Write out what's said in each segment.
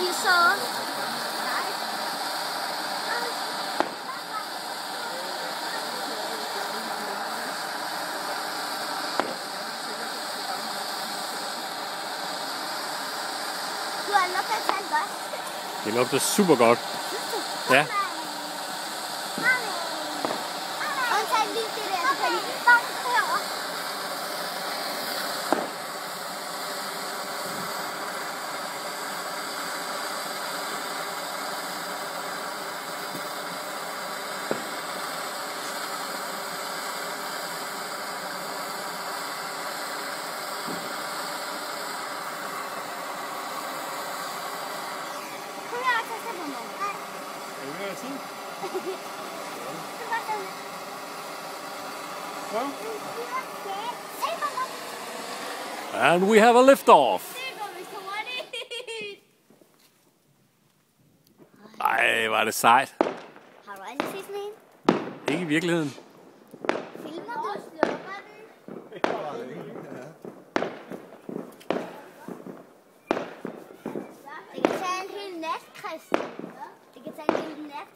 skide søde. Du har lugtet til godt. Det lugter super godt. Ja. Undtagen lige det der, du kan lige bam herovre. Kom her og tag på mig. Er du ved at sige? And we have a lift-off. Ej, var det sejt. Har du aldrig set sådan en? Ikke i virkeligheden. Filmer du? Det kan tage en hel nat, Chris. Det kan tage en hel nat.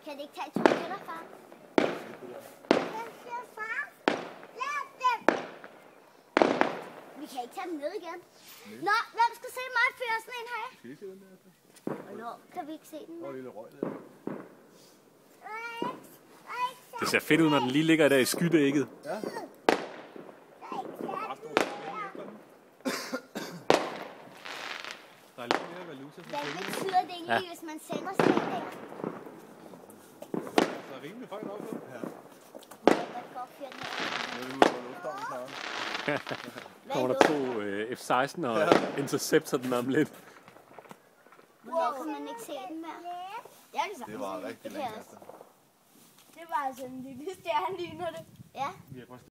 Kan det ikke tage 2 minutter, far? Vi kan ikke tage dem ned igen. Nå, hvem skal se mig føre sådan en her? Skal I se den der? Hvornår kan vi ikke se den? Hvor er lille røg der? Det ser fedt ud, når den lige ligger der i skydækket. Ja. Hvad betyder det egentlig, hvis man sender sådan en der? Der er rimelig højt op på. Ja. Kommer der 2 F-16 og intercepter den om lidt. Hvornår kan man ikke se den mere? Det var rigtig længe efter. Det var altså en lille stjerne, ligner det. Ja.